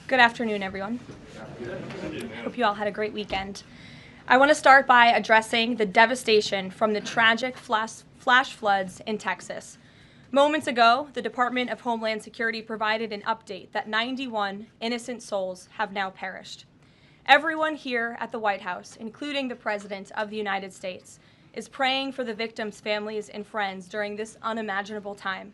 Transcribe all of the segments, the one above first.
Good afternoon, everyone. Hope you all had a great weekend. I want to start by addressing the devastation from the tragic flash floods in Texas. Moments ago, the Department of Homeland Security provided an update that 91 innocent souls have now perished. Everyone here at the White House, including the President of the United States, is praying for the victims' families and friends during this unimaginable time.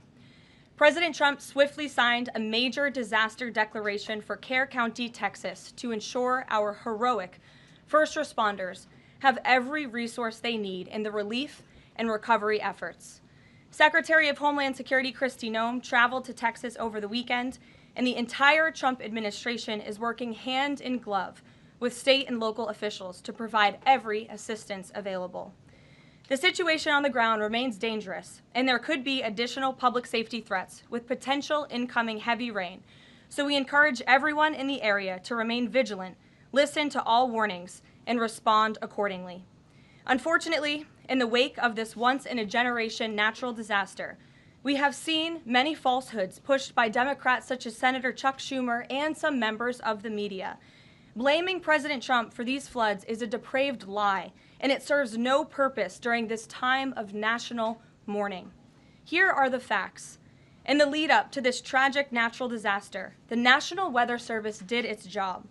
President Trump swiftly signed a major disaster declaration for Kerr County, Texas, to ensure our heroic first responders have every resource they need in the relief and recovery efforts. Secretary of Homeland Security Kristi Noem traveled to Texas over the weekend, and the entire Trump administration is working hand in glove with state and local officials to provide every assistance available. The situation on the ground remains dangerous, and there could be additional public safety threats with potential incoming heavy rain. So we encourage everyone in the area to remain vigilant, listen to all warnings, and respond accordingly. Unfortunately, in the wake of this once-in-a-generation natural disaster, we have seen many falsehoods pushed by Democrats such as Senator Chuck Schumer and some members of the media. Blaming President Trump for these floods is a depraved lie, and it serves no purpose during this time of national mourning. Here are the facts. In the lead up to this tragic natural disaster, the National Weather Service did its job.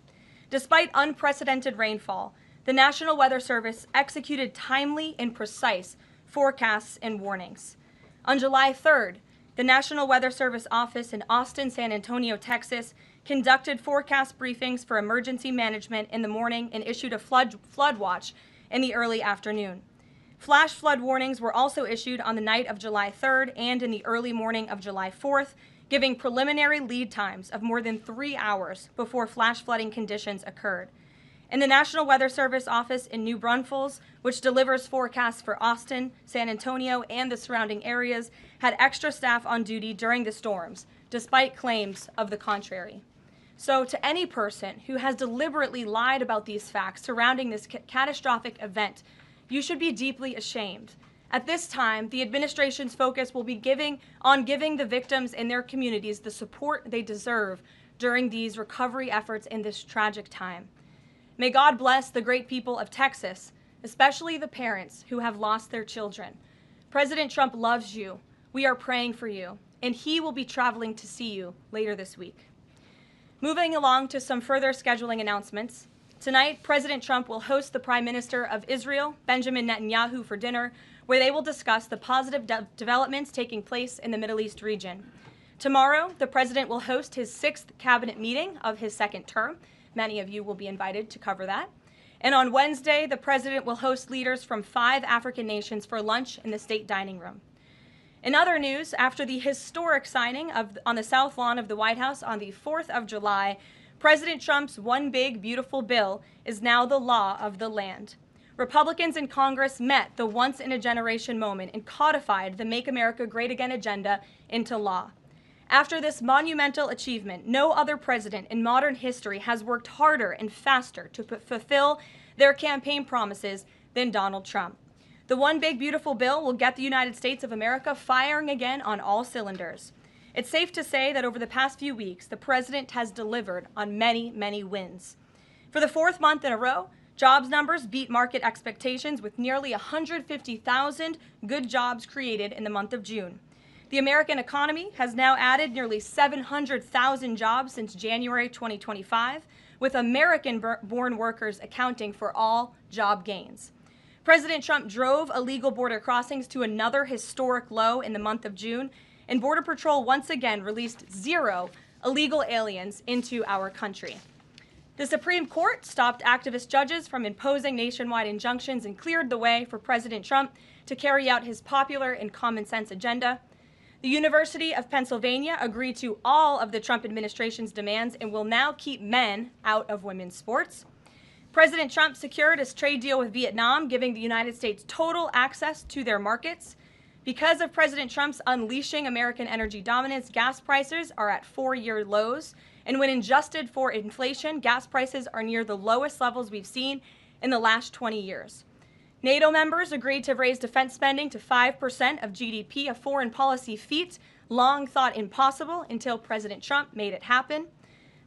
Despite unprecedented rainfall, the National Weather Service executed timely and precise forecasts and warnings. On July 3rd, the National Weather Service office in Austin, San Antonio, Texas, conducted forecast briefings for emergency management in the morning and issued a flood watch in the early afternoon. Flash flood warnings were also issued on the night of July 3rd and in the early morning of July 4th, giving preliminary lead times of more than 3 hours before flash flooding conditions occurred. And the National Weather Service office in New Braunfels, which delivers forecasts for Austin, San Antonio, and the surrounding areas, had extra staff on duty during the storms, despite claims of the contrary. So to any person who has deliberately lied about these facts surrounding this catastrophic event, you should be deeply ashamed. At this time, the administration's focus will be giving the victims and their communities the support they deserve during these recovery efforts in this tragic time. May God bless the great people of Texas, especially the parents who have lost their children. President Trump loves you. We are praying for you, and he will be traveling to see you later this week. Moving along to some further scheduling announcements. Tonight, President Trump will host the Prime Minister of Israel, Benjamin Netanyahu, for dinner, where they will discuss the positive developments taking place in the Middle East region. Tomorrow, the President will host his 6th cabinet meeting of his second term. Many of you will be invited to cover that. And on Wednesday, the President will host leaders from 5 African nations for lunch in the state dining room. In other news, after the historic signing on the South Lawn of the White House on the 4th of July, President Trump's One Big Beautiful Bill is now the law of the land. Republicans in Congress met the once-in-a-generation moment and codified the Make America Great Again agenda into law. After this monumental achievement, no other president in modern history has worked harder and faster to fulfill their campaign promises than Donald Trump. The One Big Beautiful Bill will get the United States of America firing again on all cylinders. It's safe to say that over the past few weeks, the president has delivered on many, many wins. For the 4th month in a row, jobs numbers beat market expectations with nearly 150,000 good jobs created in the month of June. The American economy has now added nearly 700,000 jobs since January 2025, with American-born workers accounting for all job gains. President Trump drove illegal border crossings to another historic low in the month of June, and Border Patrol once again released 0 illegal aliens into our country. The Supreme Court stopped activist judges from imposing nationwide injunctions and cleared the way for President Trump to carry out his popular and common sense agenda. The University of Pennsylvania agreed to all of the Trump administration's demands and will now keep men out of women's sports. President Trump secured his trade deal with Vietnam, giving the United States total access to their markets. Because of President Trump's unleashing American energy dominance, gas prices are at 4-year lows. And when adjusted for inflation, gas prices are near the lowest levels we've seen in the last 20 years. NATO members agreed to raise defense spending to 5% of GDP, a foreign policy feat long thought impossible until President Trump made it happen.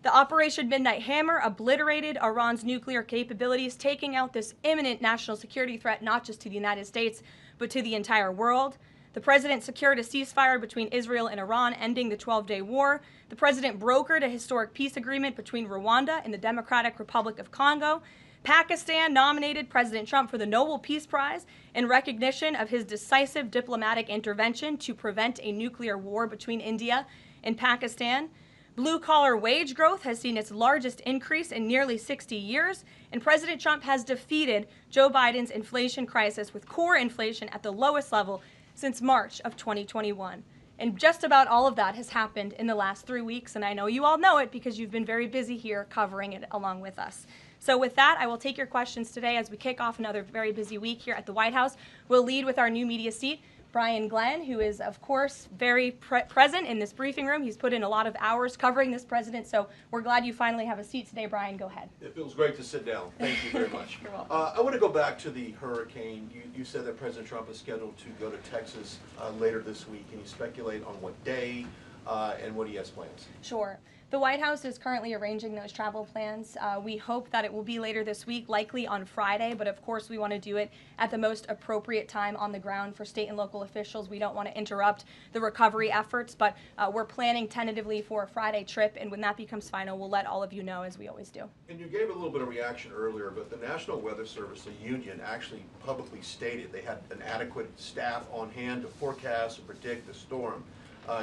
The Operation Midnight Hammer obliterated Iran's nuclear capabilities, taking out this imminent national security threat not just to the United States, but to the entire world. The president secured a ceasefire between Israel and Iran, ending the 12-day war. The president brokered a historic peace agreement between Rwanda and the Democratic Republic of Congo. Pakistan nominated President Trump for the Nobel Peace Prize in recognition of his decisive diplomatic intervention to prevent a nuclear war between India and Pakistan. Blue-collar wage growth has seen its largest increase in nearly 60 years, and President Trump has defeated Joe Biden's inflation crisis with core inflation at the lowest level since March of 2021. And just about all of that has happened in the last 3 weeks, and I know you all know it because you've been very busy here covering it along with us. So with that, I will take your questions today as we kick off another very busy week here at the White House. We'll lead with our new media seat, Brian Glenn, who is, of course, very present in this briefing room. He's put in a lot of hours covering this president, so we're glad you finally have a seat today. Brian, go ahead. It feels great to sit down. Thank you very much. You're welcome. I want to go back to the hurricane. You said that President Trump is scheduled to go to Texas later this week. Can you speculate on what day and what he has plans? Sure. The White House is currently arranging those travel plans. We hope that it will be later this week, likely on Friday, but of course we want to do it at the most appropriate time on the ground for state and local officials. We don't want to interrupt the recovery efforts, but we're planning tentatively for a Friday trip, and when that becomes final, we'll let all of you know, as we always do. And you gave a little bit of reaction earlier, but the National Weather Service, the union, actually publicly stated they had an adequate staff on hand to forecast and predict the storm.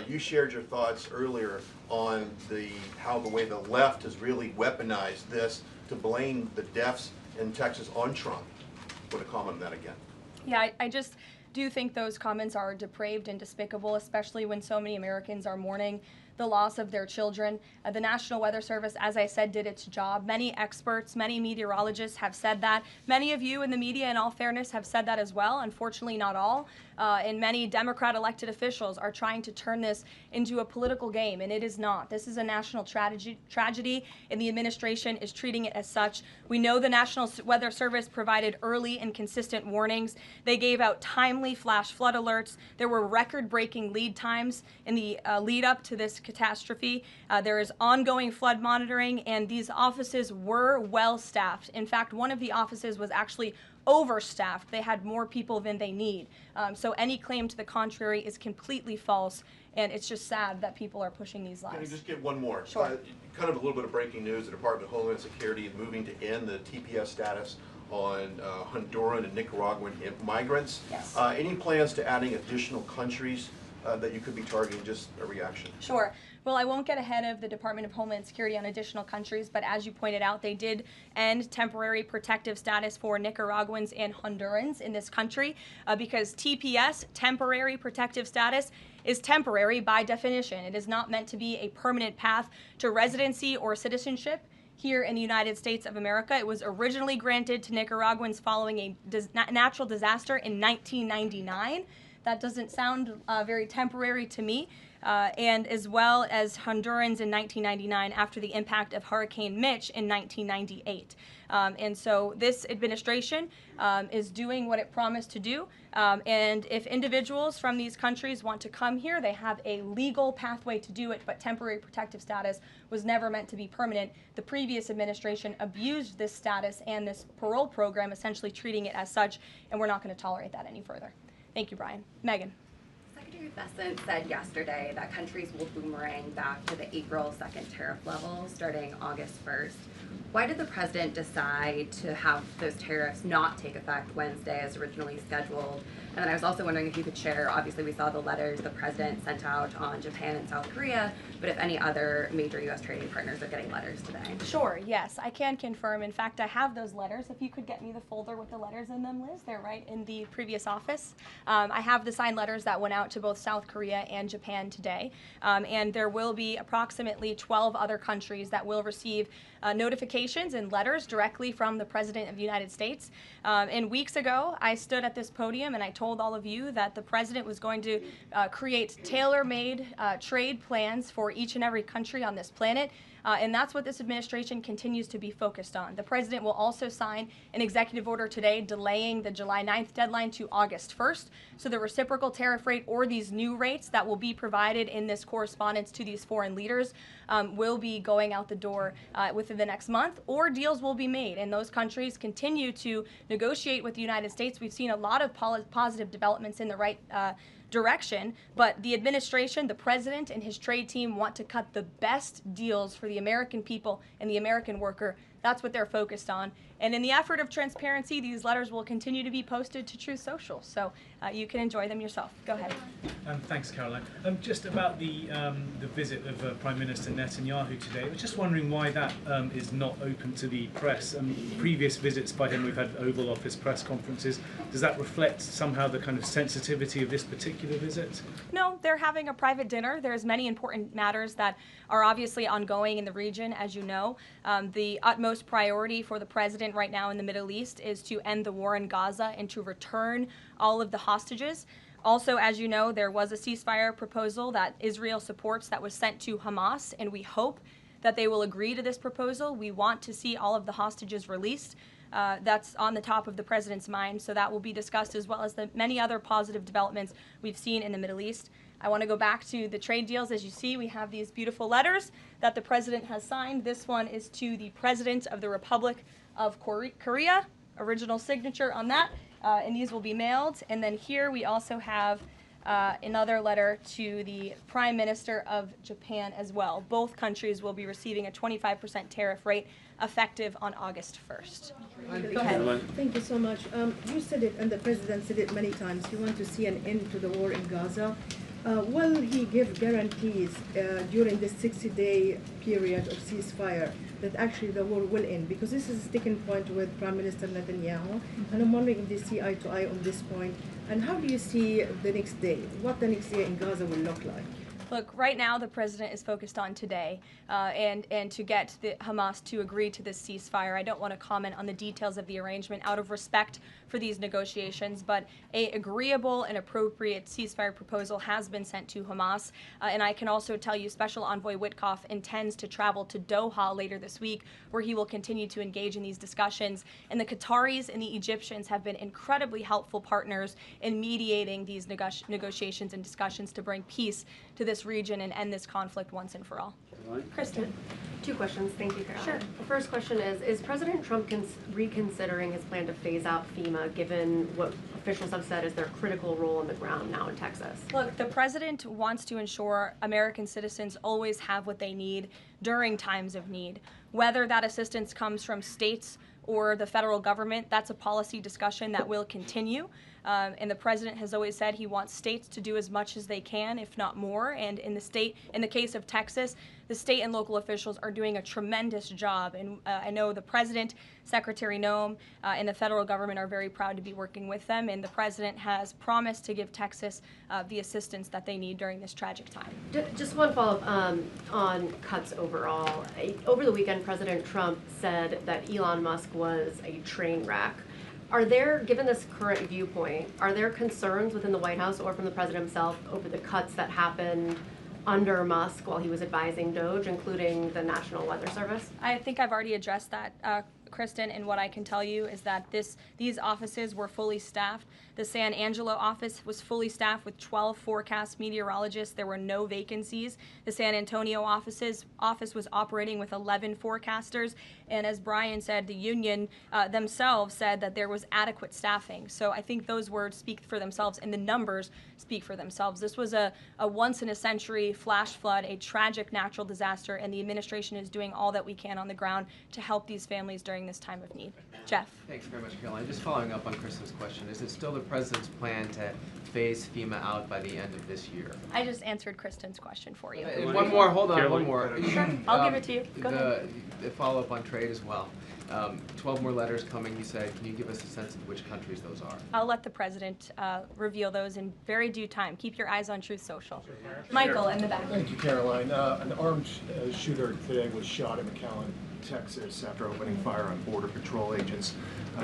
You shared your thoughts earlier on how the way the left has really weaponized this to blame the deaths in Texas on Trump. Want to comment on that again? Yeah, I just do think those comments are depraved and despicable, especially when so many Americans are mourning the loss of their children. The National Weather Service, as I said, did its job. Many experts, many meteorologists have said that. Many of you in the media, in all fairness, have said that as well. Unfortunately, not all. And many Democrat elected officials are trying to turn this into a political game, and it is not. This is a national tragedy, and the administration is treating it as such. We know the National Weather Service provided early and consistent warnings. They gave out timely flash flood alerts. There were record-breaking lead times in the lead up to this catastrophe. There is ongoing flood monitoring, and these offices were well staffed. In fact, one of the offices was actually overstaffed. They had more people than they need. So any claim to the contrary is completely false, and it's just sad that people are pushing these lies. Can I just get one more? Sure. Kind of a little bit of breaking news. The Department of Homeland Security is moving to end the TPS status on Honduran and Nicaraguan migrants. Yes. Any plans to adding additional countries that you could be targeting? Just a reaction. Sure. Well, I won't get ahead of the Department of Homeland Security on additional countries, but as you pointed out, they did end temporary protective status for Nicaraguans and Hondurans in this country because TPS, temporary protective status, is temporary by definition. It is not meant to be a permanent path to residency or citizenship here in the United States of America. It was originally granted to Nicaraguans following a natural disaster in 1999. That doesn't sound very temporary to me. And as well as Hondurans in 1999 after the impact of Hurricane Mitch in 1998. And so this administration is doing what it promised to do. And if individuals from these countries want to come here, they have a legal pathway to do it, but temporary protective status was never meant to be permanent. The previous administration abused this status and this parole program, essentially treating it as such, and we're not going to tolerate that any further. Thank you, Brian. Megan. Secretary Bessent said yesterday that countries will boomerang back to the April 2nd tariff level starting August 1st. Why did the president decide to have those tariffs not take effect Wednesday as originally scheduled? And then I was also wondering if you could share, obviously we saw the letters the president sent out on Japan and South Korea, but if any other major U.S. trading partners are getting letters today. Sure, yes, I can confirm. In fact, I have those letters. If you could get me the folder with the letters in them, Liz, they're right in the previous office. I have the signed letters that went out to both South Korea and Japan today. And there will be approximately 12 other countries that will receive notification communications and letters directly from the President of the United States. And weeks ago, I stood at this podium and I told all of you that the President was going to create tailor-made trade plans for each and every country on this planet. And that's what this administration continues to be focused on. The President will also sign an executive order today delaying the July 9th deadline to August 1st. So the reciprocal tariff rate or these new rates that will be provided in this correspondence to these foreign leaders will be going out the door within the next month, or deals will be made. And those countries continue to negotiate with the United States. We've seen a lot of positive developments in the right direction, but the administration, the president, and his trade team want to cut the best deals for the American people and the American worker. That's what they're focused on. And in the effort of transparency, these letters will continue to be posted to Truth Social, so you can enjoy them yourself. Go ahead. Thanks, Caroline. Just about the visit of Prime Minister Netanyahu today, I was just wondering why that is not open to the press. Previous visits by him, we've had Oval Office press conferences. Does that reflect somehow the kind of sensitivity of this particular visit? No, they're having a private dinner. There's many important matters that are obviously ongoing in the region, as you know. The utmost priority for the president right now in the Middle East is to end the war in Gaza and to return all of the hostages. Also, as you know, there was a ceasefire proposal that Israel supports that was sent to Hamas, and we hope that they will agree to this proposal. We want to see all of the hostages released. That's on the top of the president's mind, so that will be discussed, as well as the many other positive developments we've seen in the Middle East. I want to go back to the trade deals. As you see, we have these beautiful letters that the president has signed. This one is to the President of the Republic of Korea, original signature on that, and these will be mailed. And then here we also have another letter to the Prime Minister of Japan as well. Both countries will be receiving a 25% tariff rate effective on August 1st. Go ahead. Thank you so much. You said it, and the President said it many times, you want to see an end to the war in Gaza. Will he give guarantees during this 60-day period of ceasefire that actually the war will end? Because this is a sticking point with Prime Minister Netanyahu, and I'm wondering if they see eye to eye on this point. And how do you see the next day? What the next day in Gaza will look like? Look, right now the president is focused on today and to get the Hamas to agree to this ceasefire. I don't want to comment on the details of the arrangement out of respect for these negotiations, but an agreeable and appropriate ceasefire proposal has been sent to Hamas. And I can also tell you Special Envoy Witkoff intends to travel to Doha later this week, where he will continue to engage in these discussions. And the Qataris and the Egyptians have been incredibly helpful partners in mediating these negotiations and discussions to bring peace to this region and end this conflict once and for all. Kristen. Two questions. Thank you, Caroline. Sure. The first question is President Trump reconsidering his plan to phase out FEMA, given what officials have said is their critical role on the ground now in Texas? Look, the president wants to ensure American citizens always have what they need during times of need. Whether that assistance comes from states or the federal government, that's a policy discussion that will continue. And the president has always said he wants states to do as much as they can, if not more. And in the case of Texas, the state and local officials are doing a tremendous job. And I know the president, Secretary Noem, and the federal government are very proud to be working with them. And the president has promised to give Texas the assistance that they need during this tragic time. Just one follow-up on cuts overall. Over the weekend, President Trump said that Elon Musk was a train wreck. Are there, given this current viewpoint, are there concerns within the White House or from the president himself over the cuts that happened under Musk while he was advising DOGE, including the National Weather Service? I think I've already addressed that, Kristen, and what I can tell you is that these offices were fully staffed. The San Angelo office was fully staffed with 12 forecast meteorologists. There were no vacancies. The San Antonio office was operating with 11 forecasters. And as Brian said, the union themselves said that there was adequate staffing. So I think those words speak for themselves, and the numbers speak for themselves. This was a once-in-a-century flash flood, a tragic natural disaster, and the administration is doing all that we can on the ground to help these families during this time of need. Jeff. Thanks very much, Caroline. Just following up on Kristen's question, is it still the president's plan to phase FEMA out by the end of this year? I just answered Kristen's question for you. One more, hold on, one more. Sure, I'll give it to you. Go ahead. The follow-up on trade as well. 12 more letters coming, you said. Can you give us a sense of which countries those are? I'll let the president reveal those in very due time. Keep your eyes on Truth Social. Michael in the back. Thank you, Caroline. An armed shooter today was shot in McAllen. Texas after opening fire on Border Patrol agents.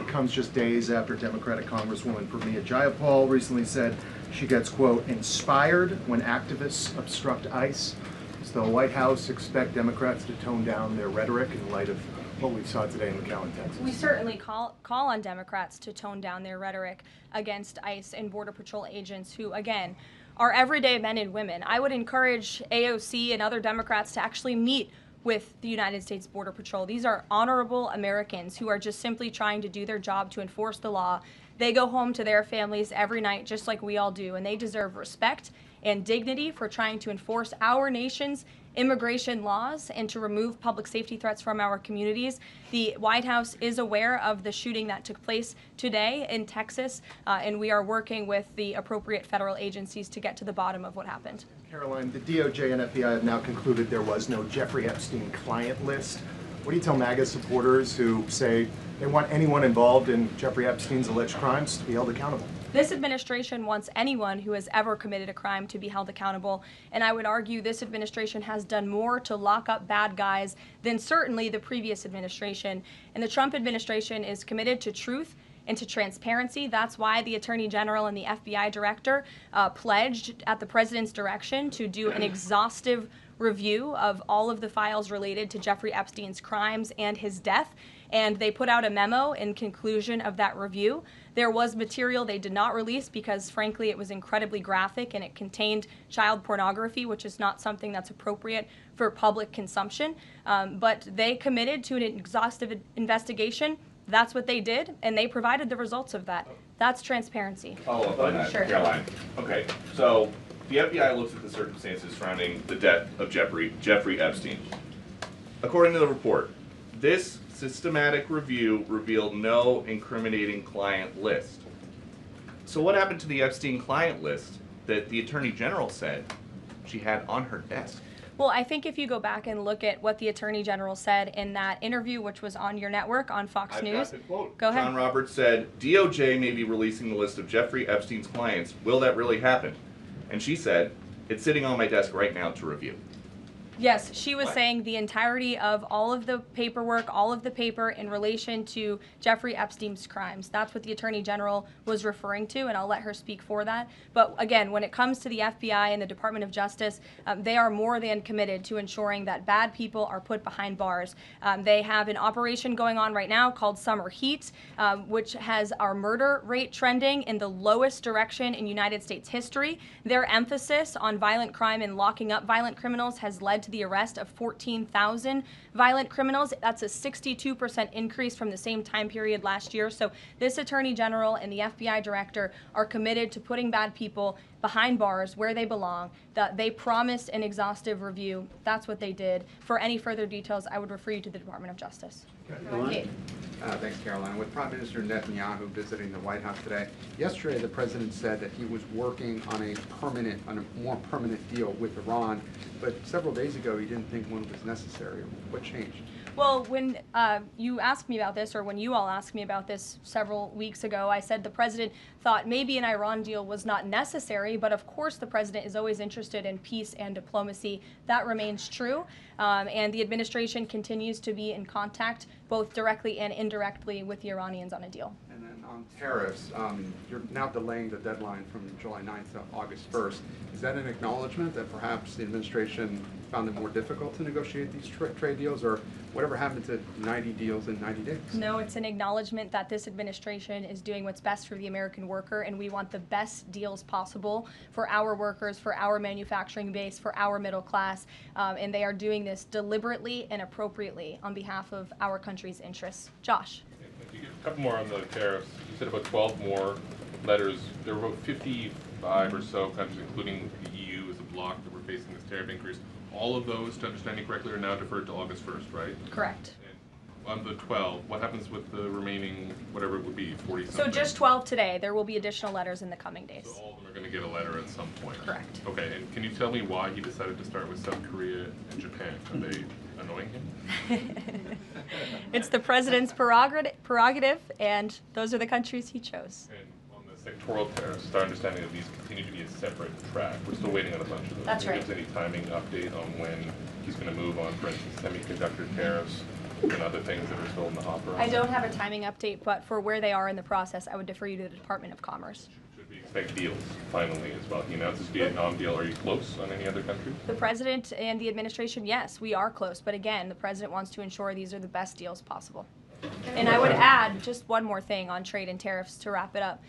Comes just days after Democratic Congresswoman Pramila Jayapal recently said she gets, quote, inspired when activists obstruct ICE. Does the White House expect Democrats to tone down their rhetoric in light of what we saw today in McAllen, Texas? We certainly call on Democrats to tone down their rhetoric against ICE and Border Patrol agents who, again, are everyday men and women. I would encourage AOC and other Democrats to actually meet with the United States Border Patrol. These are honorable Americans who are just simply trying to do their job to enforce the law. They go home to their families every night just like we all do, and they deserve respect and dignity for trying to enforce our nation's immigration laws and to remove public safety threats from our communities. The White House is aware of the shooting that took place today in Texas, and we are working with the appropriate federal agencies to get to the bottom of what happened. Caroline, the DOJ and FBI have now concluded there was no Jeffrey Epstein client list. What do you tell MAGA supporters who say they want anyone involved in Jeffrey Epstein's alleged crimes to be held accountable? This administration wants anyone who has ever committed a crime to be held accountable, and I would argue this administration has done more to lock up bad guys than certainly the previous administration. And the Trump administration is committed to truth and to transparency. That's why the Attorney General and the FBI Director pledged at the President's direction to do an exhaustive review of all of the files related to Jeffrey Epstein's crimes and his death. And they put out a memo in conclusion of that review. There was material they did not release because, frankly, it was incredibly graphic and it contained child pornography, which is not something that's appropriate for public consumption. But they committed to an exhaustive investigation. That's what they did, and they provided the results of that. That's transparency. Follow up on that, Sure. Caroline. Okay, so the FBI looks at the circumstances surrounding the death of Jeffrey Epstein. According to the report, this systematic review revealed no incriminating client list. So what happened to the Epstein client list that the Attorney General said she had on her desk? Well, I think if you go back and look at what the Attorney General said in that interview, which was on your network, on Fox News. Got the quote. Go ahead. John Roberts said, DOJ may be releasing the list of Jeffrey Epstein's clients. Will that really happen? And she said, it's sitting on my desk right now to review. Yes, she was saying the entirety of all of the paperwork, all of the paper in relation to Jeffrey Epstein's crimes. That's what the Attorney General was referring to, and I'll let her speak for that. But again, when it comes to the FBI and the Department of Justice, they are more than committed to ensuring that bad people are put behind bars. They have an operation going on right now called Summer Heat, which has our murder rate trending in the lowest direction in United States history. Their emphasis on violent crime and locking up violent criminals has led to the arrest of 14,000 violent criminals. That's a 62% increase from the same time period last year. So this Attorney General and the FBI Director are committed to putting bad people behind bars where they belong. They promised an exhaustive review. That's what they did. For any further details, I would refer you to the Department of Justice. Thanks, Caroline. With Prime Minister Netanyahu visiting the White House today, yesterday the president said that he was working on a more permanent deal with Iran, but several days ago he didn't think one was necessary. What changed? Well, when you asked me about this, or when you all asked me about this several weeks ago, I said the president thought maybe an Iran deal was not necessary, but of course the president is always interested in peace and diplomacy. That remains true, and the administration continues to be in contact, both directly and indirectly, with the Iranians on a deal. And then on tariffs, you're now delaying the deadline from July 9th to August 1st. Is that an acknowledgement that perhaps the administration found it more difficult to negotiate these trade deals, or whatever happened to 90 deals in 90 days? No, it's an acknowledgement that this administration is doing what's best for the American worker, and we want the best deals possible for our workers, for our manufacturing base, for our middle class, and they are doing this deliberately and appropriately on behalf of our country's interests. Josh. A couple more on the tariffs. You said about 12 more letters. There were about 55 or so countries, including the EU as a bloc, that were facing this tariff increase. All of those, to understand you correctly, are now deferred to August 1st, right? Correct. And on the 12, what happens with the remaining, whatever it would be, 40-something? So just 12 today. There will be additional letters in the coming days. So all of them are going to get a letter at some point? Correct. Okay, and can you tell me why he decided to start with South Korea and Japan? Are they annoying him? It's the president's prerogative, and those are the countries he chose. And on the sectoral tariffs, it's our understanding that these continue to be a separate track. We're still waiting on a bunch of those. That's Can you right. give us any timing update on when he's going to move on, for instance, semiconductor tariffs and other things that are still in the hopper? I don't have a timing update, but for where they are in the process, I would defer you to the Department of Commerce. Should we expect deals finally as well? He announced his Vietnam deal. Are you close on any other countries? The president and the administration, yes, we are close. But again, the president wants to ensure these are the best deals possible. And I would add just one more thing on trade and tariffs to wrap it up.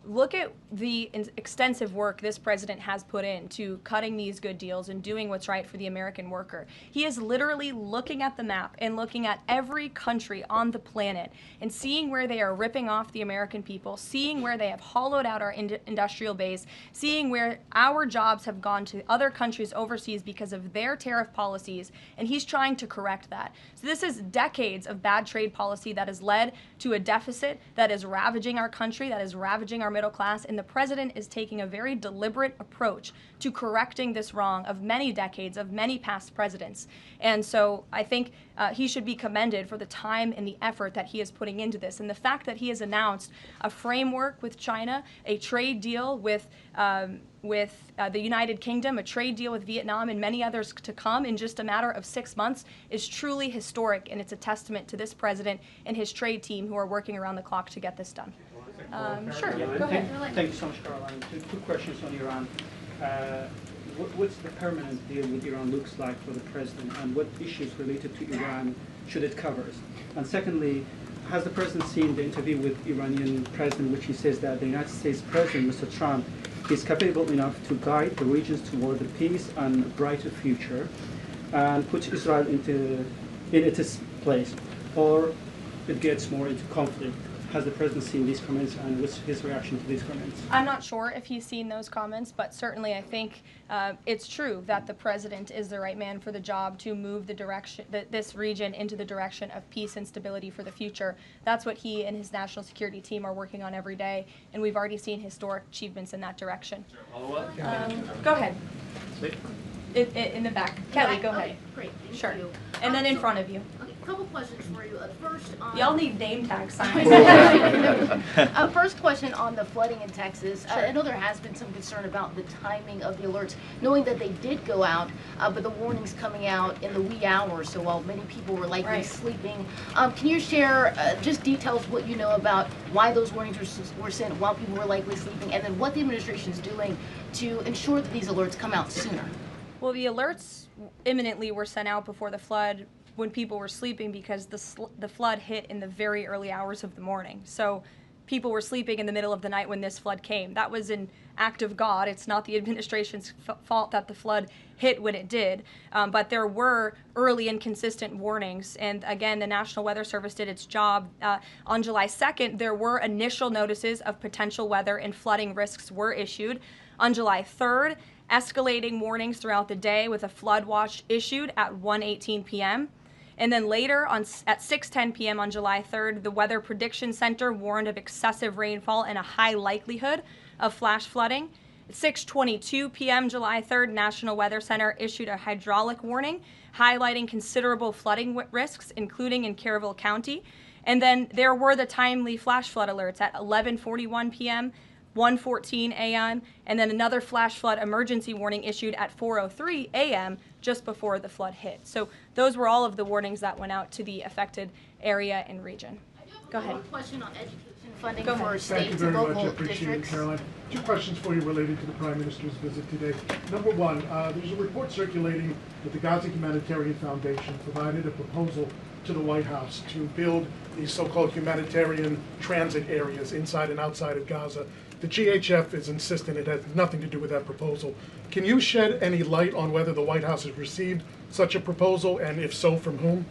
Look at the extensive work this president has put into cutting these good deals and doing what's right for the American worker. He is literally looking at the map and looking at every country on the planet and seeing where they are ripping off the American people, seeing where they have hollowed out our industrial base, seeing where our jobs have gone to other countries overseas because of their tariff policies, and he's trying to correct that. So this is decades of bad trade policy that has led to a deficit that is ravaging our country, that is ravaging our middle class, and the president is taking a very deliberate approach to correcting this wrong of many decades, of many past presidents. And so I think he should be commended for the time and the effort that he is putting into this. And the fact that he has announced a framework with China, a trade deal with the United Kingdom, a trade deal with Vietnam, and many others to come in just a matter of 6 months is truly historic, and it's a testament to this president and his trade team who are working around the clock to get this done. Sure, go ahead. Thank you so much, Caroline. Two questions on Iran. What's the permanent deal with Iran looks like for the president, and what issues related to Iran should it cover? And secondly, has the president seen the interview with Iranian president, which he says that the United States president, Mr. Trump, is capable enough to guide the regions toward a peace and a brighter future, and put Israel in its place, or it gets more into conflict? Has the president seen these comments, and what's his reaction to these comments? I'm not sure if he's seen those comments, but certainly I think it's true that the president is the right man for the job to move the direction, this region into the direction of peace and stability for the future. That's what he and his national security team are working on every day, and we've already seen historic achievements in that direction. Go ahead. In the back. Kelly, go ahead. Great, thank Sure. you. And then in front of you. Okay, a couple questions for you. First, Y'all need name tag signs. First question on the flooding in Texas. I know there has been some concern about the timing of the alerts, knowing that they did go out, but the warnings coming out in the wee hours, so while many people were likely sleeping. Can you share just details what you know about why those warnings were sent while people were likely sleeping, and then what the administration is doing to ensure that these alerts come out sooner? Well, the alerts imminently were sent out before the flood when people were sleeping, because the flood hit in the very early hours of the morning. So people were sleeping in the middle of the night when this flood came. That was an act of God. It's not the administration's fault that the flood hit when it did. But there were early and consistent warnings. And again, the National Weather Service did its job. On July 2nd, there were initial notices of potential weather and flooding risks were issued. On July 3rd, escalating warnings throughout the day with a flood watch issued at 1:18 p.m. And then later at 6:10 p.m. on July 3rd, the Weather Prediction Center warned of excessive rainfall and a high likelihood of flash flooding. At 6:22 p.m. July 3rd, National Weather Center issued a hydraulic warning highlighting considerable flooding risks, including in Caryville County. And then there were the timely flash flood alerts at 11:41 p.m., 1:14 a.m., and then another flash flood emergency warning issued at 4:03 a.m. just before the flood hit. So those were all of the warnings that went out to the affected area and region. Go ahead. One question on education funding Go for ahead. states and local Thank you very much. I appreciate it, districts. Caroline. Two questions for you related to the Prime Minister's visit today. Number one, there's a report circulating that the Gaza Humanitarian Foundation provided a proposal to the White House to build these so-called humanitarian transit areas inside and outside of Gaza. The GHF is insistent it has nothing to do with that proposal. Can you shed any light on whether the White House has received such a proposal, and if so, from whom?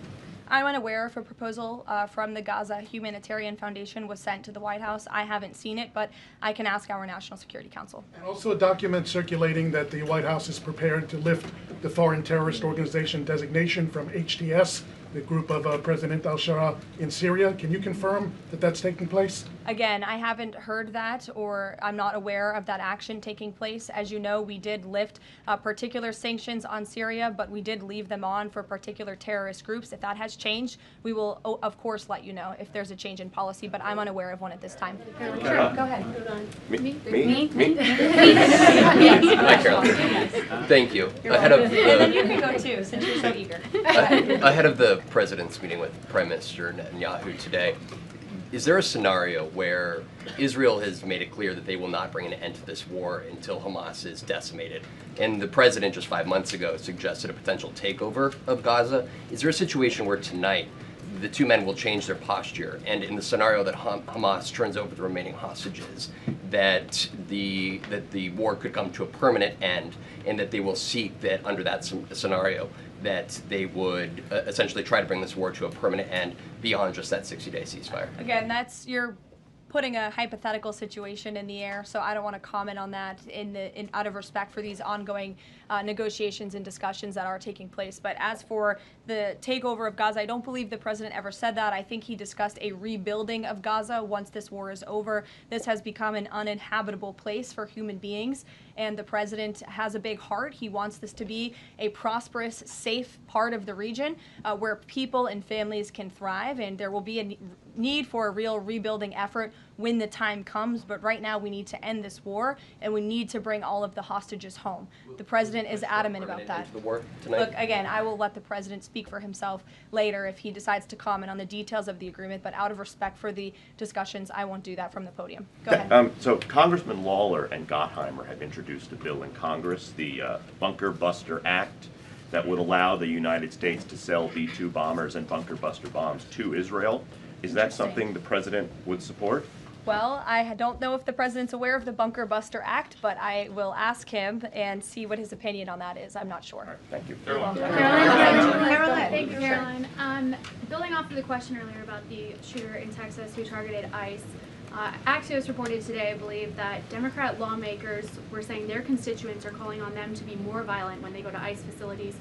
I'm unaware if a proposal from the Gaza Humanitarian Foundation was sent to the White House. I haven't seen it, but I can ask our National Security Council. And also a document circulating that the White House is prepared to lift the Foreign Terrorist Organization designation from HTS, the group of President al-Shara in Syria. Can you confirm that that's taking place? Again, I haven't heard that, or I'm not aware of that action taking place. As you know, we did lift particular sanctions on Syria, but we did leave them on for particular terrorist groups. If that has changed, we will, of course, let you know if there's a change in policy, but I'm unaware of one at this time. Sure, go ahead. Me? Hi, Caroline. Thank you. You're welcome. And then you can go too, since you're so eager. Ahead of the the president's meeting with Prime Minister Netanyahu today, is there a scenario where Israel has made it clear that they will not bring an end to this war until Hamas is decimated? And the president just 5 months ago suggested a potential takeover of Gaza. Is there a situation where tonight the two men will change their posture, and in the scenario that Hamas turns over the remaining hostages, that the war could come to a permanent end, and that they will seek that under that scenario that they would essentially try to bring this war to a permanent end beyond just that 60-day ceasefire? Again, you're putting a hypothetical situation in the air, so I don't want to comment on that out of respect for these ongoing negotiations and discussions that are taking place. But as for the takeover of Gaza, I don't believe the president ever said that. I think he discussed a rebuilding of Gaza once this war is over. This has become an uninhabitable place for human beings, and the president has a big heart. He wants this to be a prosperous, safe part of the region where people and families can thrive, and there will be a need for a real rebuilding effort when the time comes. But right now we need to end this war, and we need to bring all of the hostages home. The president is adamant about that. Look, again, I will let the president speak for himself later if he decides to comment on the details of the agreement, but out of respect for the discussions, I won't do that from the podium. Go ahead. So Congressman Lawler and Gottheimer have introduced a bill in Congress, the Bunker Buster Act, that would allow the United States to sell B-2 bombers and bunker buster bombs to Israel. Is that something the president would support? Well, I don't know if the president's aware of the Bunker Buster Act, but I will ask him and see what his opinion on that is. I'm not sure. Right, thank you. Caroline. Thank you, Caroline. Building off of the question earlier about the shooter in Texas who targeted ICE, Axios reported today, I believe, that Democrat lawmakers were saying their constituents are calling on them to be more violent when they go to ICE facilities,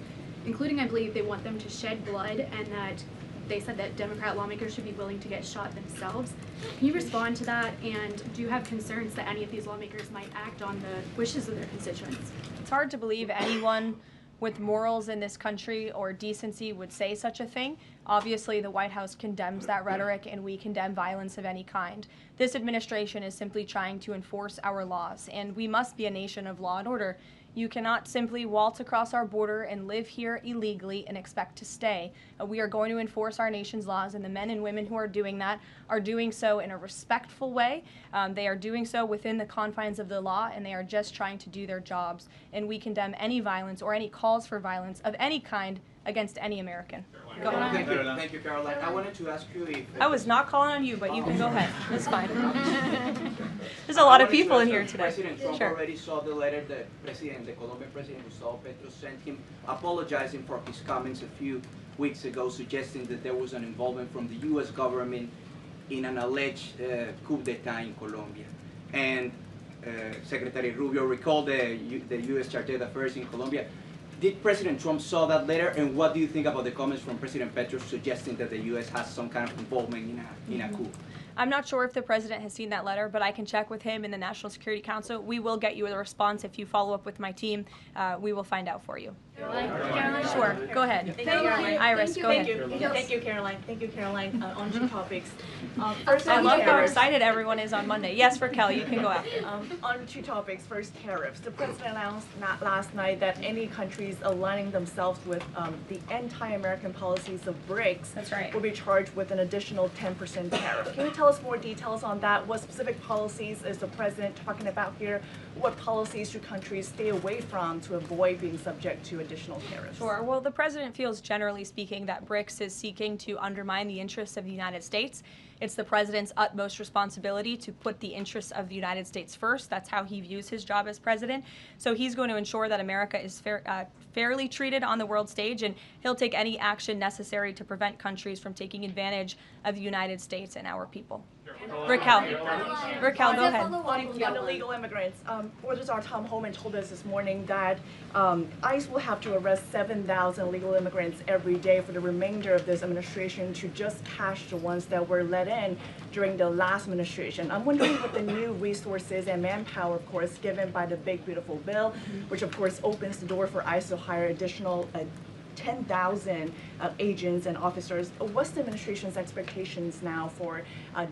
including, I believe, they want them to shed blood, and that they said that Democrat lawmakers should be willing to get shot themselves. Can you respond to that, and do you have concerns that any of these lawmakers might act on the wishes of their constituents? It's hard to believe anyone with morals in this country or decency would say such a thing. Obviously, the White House condemns that rhetoric, and we condemn violence of any kind. This administration is simply trying to enforce our laws, and we must be a nation of law and order. You cannot simply waltz across our border and live here illegally and expect to stay. We are going to enforce our nation's laws, and the men and women who are doing that are doing so in a respectful way. They are doing so within the confines of the law, and they are just trying to do their jobs. And we condemn any violence or any calls for violence of any kind against any American. Go ahead. Thank you, Caroline. I wanted to ask you if... I was not calling on you, but you can go ahead. It's fine. There's a lot of people in here today. President Trump already saw the letter that the Colombian president, Gustavo Petro, sent him, apologizing for his comments a few weeks ago, suggesting that there was an involvement from the U.S. government in an alleged coup d'etat in Colombia. And Secretary Rubio recalled the U.S. Chargé d'Affaires in Colombia. Did President Trump saw that letter, and what do you think about the comments from President Petro suggesting that the U.S. has some kind of involvement in a coup? I'm not sure if the president has seen that letter, but I can check with him in the National Security Council. We will get you a response if you follow up with my team. We will find out for you. Caroline. Sure, go ahead. Thank you. Iris, go ahead. Thank you, Caroline. Thank you, Caroline. On two topics. First, I love how excited everyone is on Monday. Yes, Raquel, you can go out. On two topics. First, tariffs. The president announced last night that any countries aligning themselves with the anti-American policies of BRICS That's right. will be charged with an additional 10% tariff. Can you tell us more details on that? What specific policies is the president talking about here? What policies should countries stay away from to avoid being subject to additional tariffs? Sure. Well, the president feels, generally speaking, that BRICS is seeking to undermine the interests of the United States. It's the president's utmost responsibility to put the interests of the United States first. That's how he views his job as president. So he's going to ensure that America is fairly treated on the world stage, and he'll take any action necessary to prevent countries from taking advantage of the United States and our people. Raquel, go ahead. On illegal immigrants, Czar Tom Homan told us this morning that ICE will have to arrest 7,000 illegal immigrants every day for the remainder of this administration to just catch the ones that were let in during the last administration. I'm wondering what the new resources and manpower, of course, given by the Big Beautiful Bill, which of course opens the door for ICE to hire additional 10,000 agents and officers. What's the administration's expectations now for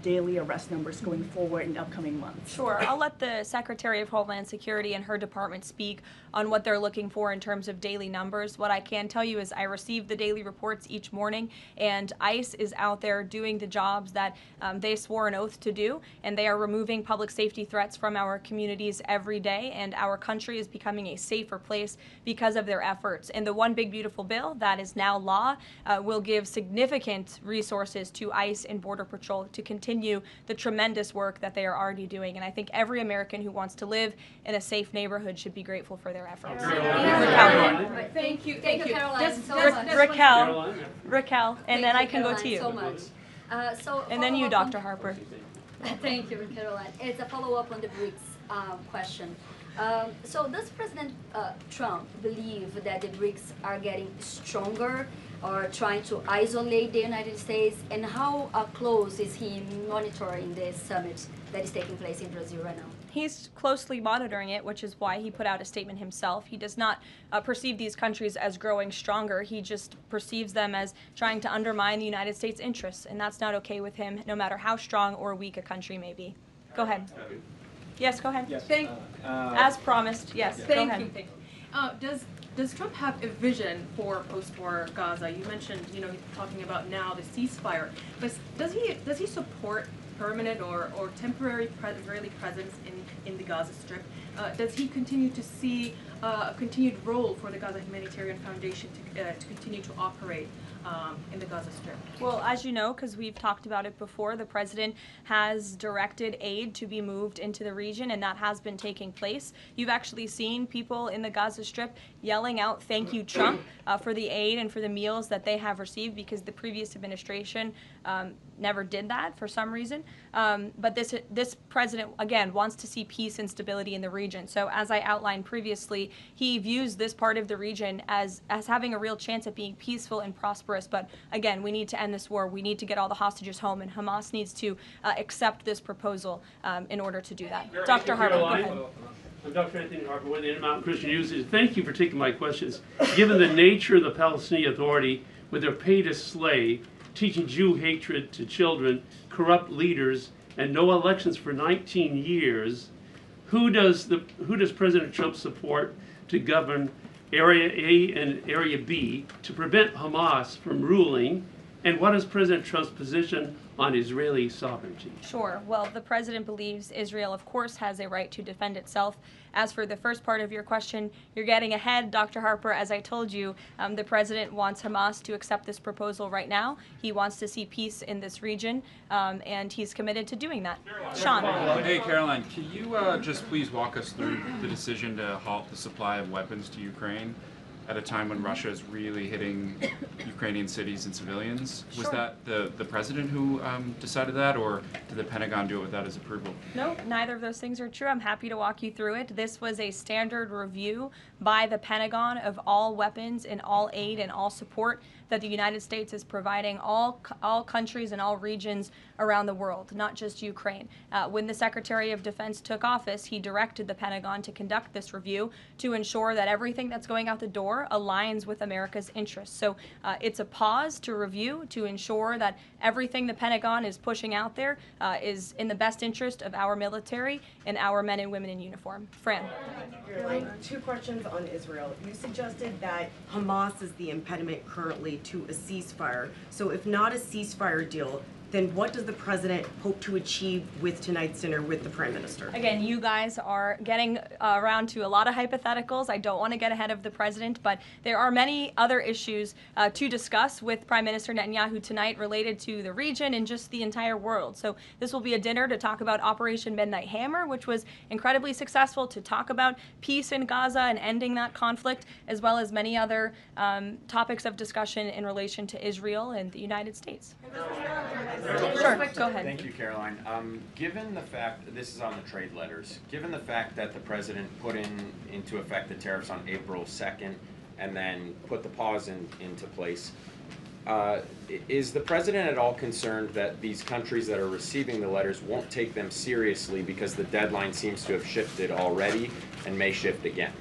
daily arrest numbers going forward in the upcoming months? Sure. I'll let the Secretary of Homeland Security and her department speak on what they're looking for in terms of daily numbers. What I can tell you is I receive the daily reports each morning, and ICE is out there doing the jobs that they swore an oath to do, and they are removing public safety threats from our communities every day, and our country is becoming a safer place because of their efforts. And the One Big Beautiful Bill that is now law will give significant resources to ICE and Border Patrol to continue the tremendous work that they are already doing. And I think every American who wants to live in a safe neighborhood should be grateful for their efforts. Thank you, Karoline, so much. Raquel, and then I can go to you. So much. And then you, Dr. Harper. Thank you, Karoline. It's a follow-up on the BRICS question. So does President Trump believe that the BRICS are getting stronger or trying to isolate the United States? And how close is he monitoring this summit that is taking place in Brazil right now? He's closely monitoring it, which is why he put out a statement himself. He does not perceive these countries as growing stronger. He just perceives them as trying to undermine the United States' interests, and that's not okay with him, no matter how strong or weak a country may be. Go ahead. Yes, go ahead. Yes. As promised, yes, go ahead. Thank you. Does Trump have a vision for post-war Gaza? You mentioned, he's talking about now the ceasefire, but does he support permanent or temporary Israeli presence in the Gaza Strip? Does he continue to see a continued role for the Gaza Humanitarian Foundation to continue to operate in the Gaza Strip? Well, as you know, because we've talked about it before, the president has directed aid to be moved into the region, and that has been taking place. You've actually seen people in the Gaza Strip yelling out, "Thank you, Trump," for the aid and for the meals that they have received, because the previous administration never did that for some reason. But this president, again, wants to see peace and stability in the region. So as I outlined previously, he views this part of the region as having a real chance at being peaceful and prosperous. But again, we need to end this war. We need to get all the hostages home, and Hamas needs to accept this proposal in order to do that. Dr. Harper, go ahead. I'm Dr. Anthony Harper with the Intermountain Christian Youth. Thank you for taking my questions. Given the nature of the Palestinian Authority, with their pay to slay, teaching Jew hatred to children, corrupt leaders, and no elections for 19 years, who does President Trump support to govern Area A and Area B to prevent Hamas from ruling? And what is President Trump's position on Israeli sovereignty? Sure. Well, the president believes Israel, of course, has a right to defend itself. As for the first part of your question, you're getting ahead, Dr. Harper. As I told you, the president wants Hamas to accept this proposal right now. He wants to see peace in this region, and he's committed to doing that. Sean. Hey, Caroline, can you just please walk us through the decision to halt the supply of weapons to Ukraine at a time when Russia is really hitting Ukrainian cities and civilians? Was that the president who decided that, or did the Pentagon do it without his approval? No, neither of those things are true. I'm happy to walk you through it. This was a standard review by the Pentagon of all weapons and all aid and all support that the United States is providing all countries and all regions around the world, not just Ukraine. When the Secretary of Defense took office, he directed the Pentagon to conduct this review to ensure that everything that's going out the door aligns with America's interests. So it's a pause to review to ensure that everything the Pentagon is pushing out there is in the best interest of our military and our men and women in uniform. Fran. Two questions on Israel. You suggested that Hamas is the impediment currently to a ceasefire. So if not a ceasefire deal, then what does the president hope to achieve with tonight's dinner with the prime minister? Again, you guys are getting around to a lot of hypotheticals. I don't want to get ahead of the president, but there are many other issues to discuss with Prime Minister Netanyahu tonight related to the region and just the entire world. So this will be a dinner to talk about Operation Midnight Hammer, which was incredibly successful, to talk about peace in Gaza and ending that conflict, as well as many other topics of discussion in relation to Israel and the United States. Sure, go ahead. Thank you, Caroline. Given the fact, this is on the trade letters, given the fact that the president put into effect the tariffs on April 2nd and then put the pause into place, is the president at all concerned that these countries that are receiving the letters won't take them seriously because the deadline seems to have shifted already and may shift again?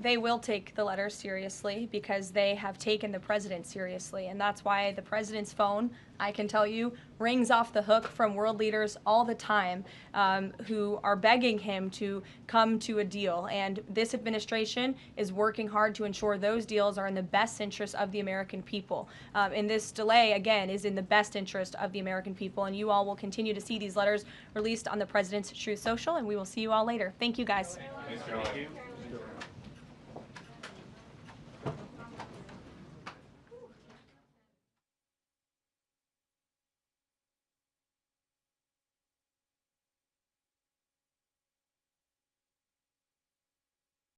They will take the letters seriously because they have taken the president seriously, and that's why the president's phone, I can tell you, rings off the hook from world leaders all the time who are begging him to come to a deal. And this administration is working hard to ensure those deals are in the best interest of the American people. And this delay, again, is in the best interest of the American people. And you all will continue to see these letters released on the president's Truth Social, and we will see you all later. Thank you, guys. Thanks, Caroline.